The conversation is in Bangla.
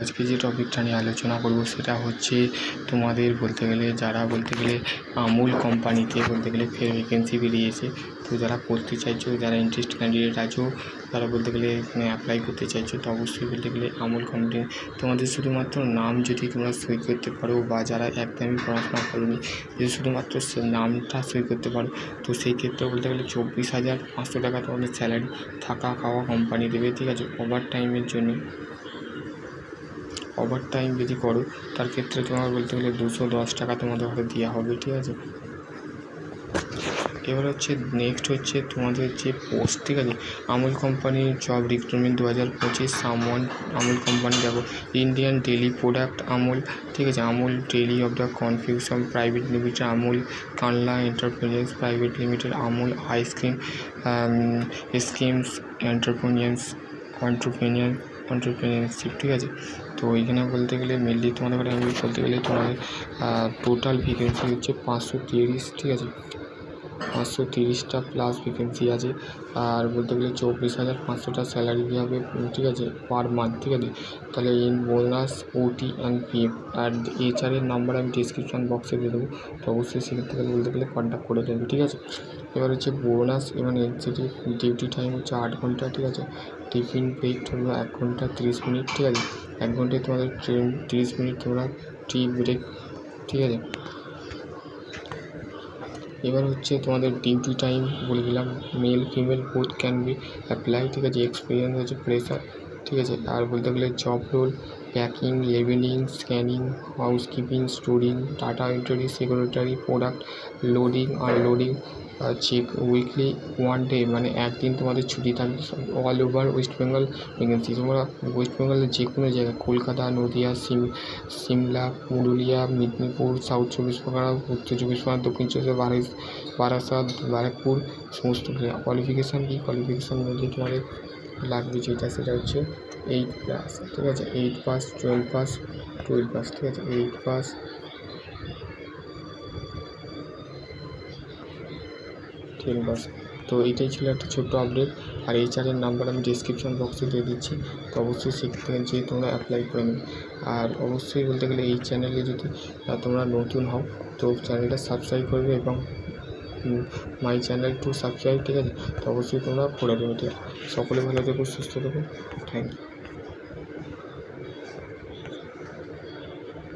আজকে যে টপিকটা নিয়ে আলোচনা করব সেটা হচ্ছে তোমাদের বলতে গেলে আমুল কোম্পানিতে বলতে গেলে ফের ভ্যাকেন্সি বেরিয়েছে। তো যারা করতে চাইছো, যারা ইন্টারেস্ট ক্যান্ডিডেট আছো, তারা বলতে গেলে এখানে অ্যাপ্লাই করতে চাইছো, তো অবশ্যই বলতে গেলে আমুল কোম্পানি তোমাদের শুধুমাত্র নাম যদি তোমরা সই করতে পারো, বা যারা একদমই পড়াশোনা করোনি যদি শুধুমাত্র নামটা সই করতে পারো, তো সেই ক্ষেত্রে বলতে গেলে 24,500 টাকা তোমাদের স্যালারি, থাকা খাওয়া কোম্পানি দেবে, ঠিক আছে। ওভারটাইমের জন্য ওভারটাইম যদি করো তার ক্ষেত্রে তোমার বলতে গেলে 210 টাকা তোমাদের হাতে দেওয়া হবে, ঠিক আছে। এবার হচ্ছে নেক্সট হচ্ছে তোমাদের যে পোস্ট, ঠিক আছে। আমুল কোম্পানির job recruitment 2025 someone Amul company দেখো, ইন্ডিয়ান ডেইলি প্রোডাক্ট আমুল, ঠিক আছে। Amul dairy of the confusion private limited, Amul কানলা enterprises private limited, Amul ice cream schemes entrepreneurship, ঠিক আছে। তো এইখানে বলতে গেলে মেনলি তোমাদের আমি বলতে গেলে তোমাদের টোটাল ভ্যাকেন্সি হচ্ছে 530, ঠিক আছে। 530টা প্লাস ভ্যাকেন্সি আছে। আর বলতে গেলে 24,500টা স্যালারি দেওয়া হবে, ঠিক আছে, পার মান্থ, ঠিক আছে। তাহলে ইন বোনাস ওটি অ্যান্ড পিএফ আর এইচআরের নাম্বার আমি ডিসক্রিপশান বক্সে দিয়ে দেবো, তো অবশ্যই সেখান থেকে বলতে গেলে কন্ট্যাক্ট করে দেবে, ঠিক আছে। এবার হচ্ছে বোনাস এবং এনসিটি ডিউটি টাইম হচ্ছে 8 ঘন্টা, ঠিক আছে। টিফিন ব্রেক হলো 1 ঘন্টা 30 মিনিট, ঠিক আছে। 1 ঘন্টায় তোমাদের 30 মিনিট তোমরা টি ব্রেক, ঠিক আছে। এবার হচ্ছে তোমাদের ডিউটি টাইম বলে দিলাম, male female both can be apply, ঠিক আছে। এক্সপিরিয়েন্স হচ্ছে ফ্রেশার, ঠিক আছে। আর বলতে গেলে job role packing, labelling, scanning, housekeeping, storing, data entry, secretary, product loading unloading, check weekly 1 day, মানে একদিন তোমাদের ছুটি থাকবে। All over West Bengal vacancy, তোমরা ওয়েস্ট বেঙ্গলের যে কোনো জায়গায়, কলকাতা, নদিয়া, সিমলা, পুরুলিয়া, মেদিনীপুর, সাউথ 24 পরগনা, উত্তর 24 পরগনা, দক্ষিণ 24 পরগনা, বারাসাত, ব্যারাকপুর, সমস্ত কোয়ালিফিকেশান কি কোয়ালিফিকেশান মধ্যে তোমাদের লাগবে যেটা সেটা হচ্ছে 8+, ঠিক আছে। 8 পাস, 12 পাস, 12 পাস, ঠিক আছে। 8 পাস, 12 পাস। তো এইটাই ছিল একটা ছোট্ট আপডেট। আর এইচআরের নাম্বার আমি ডিসক্রিপশন বক্সে দিয়ে দিচ্ছি, তো অবশ্যই সেখান থেকে যেয়ে তোমরা অ্যাপ্লাই করে নেবে। আর অবশ্যই বলতে গেলে এই চ্যানেলে যদি তোমরা নতুন হও তো চ্যানেলটা সাবস্ক্রাইব করবে, এবং মাই চ্যানেল টু সাবস্ক্রাইব, ঠিক আছে। তো অবশ্যই তোমরা করে দেবে, ঠিক আছে। সকলে ভালো থেকো, সুস্থ থেকো, থ্যাংক ইউ।